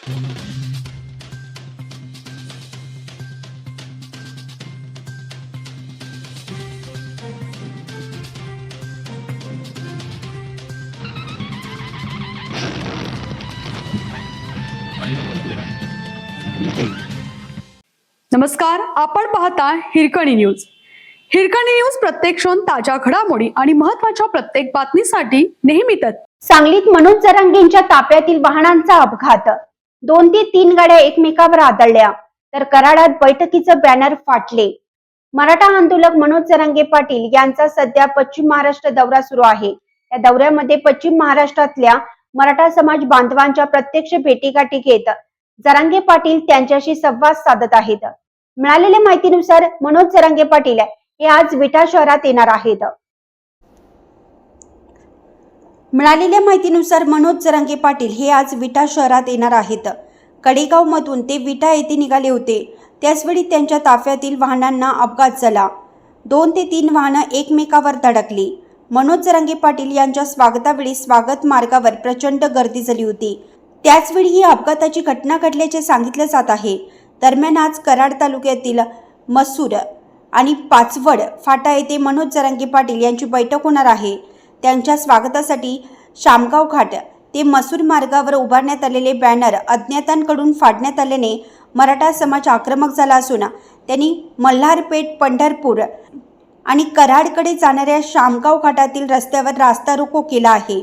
नमस्कार, आपण पाहता हिरकणी न्यूज. हिरकणी न्यूज प्रत्येक क्षण ताज्या घडामोडी आणि महत्त्वाच्या प्रत्येक बातमीसाठी नेहमीच. सांगलीत मनोज जरांगेंच्या ताफ्यातील वाहनांचा अपघात. 2 ते 3 गाड्या एकमेकावर आदळल्या तर कराडात बैठकीचं बॅनर फाटले. मराठा आंदोलक मनोज जरांगे पाटील यांचा सध्या पश्चिम महाराष्ट्र दौरा सुरू आहे. या दौऱ्यामध्ये पश्चिम महाराष्ट्रातल्या मराठा समाज बांधवांच्या प्रत्यक्ष भेटीगाठी घेत जरांगे पाटील त्यांच्याशी संवाद साधत आहेत. मिळालेल्या माहितीनुसार मनोज जरांगे पाटील हे आज विटा शहरात येणार आहेत. कडेगाव मधून ते विटा येथे निघाले होते. त्याचवेळी त्यांच्या ताफ्यातील वाहनांना अपघात झाला. 2 ते 3 वाहनं एकमेकावर धडकली. मनोज जरांगे पाटील यांच्या स्वागतावेळी स्वागत मार्गावर प्रचंड गर्दी झाली होती. त्याचवेळी ही अपघाताची घटना घडल्याचे सांगितले जात आहे. दरम्यान आज कराड तालुक्यातील मसूर आणि पाचवड फाटा येथे मनोज जरांगे पाटील यांची बैठक होणार आहे. त्यांच्या स्वागतासाठी शामगाव घाट ते मसूर मार्गावर उभारण्यात आलेले बॅनर अज्ञातांकडून फाडण्यात आल्याने मराठा समाज आक्रमक झाला असून त्यांनी मल्हारपेठ, पंढरपूर आणि कराडकडे जाणाऱ्या शामगाव घाटातील रस्त्यावर रास्ता रोको केला आहे.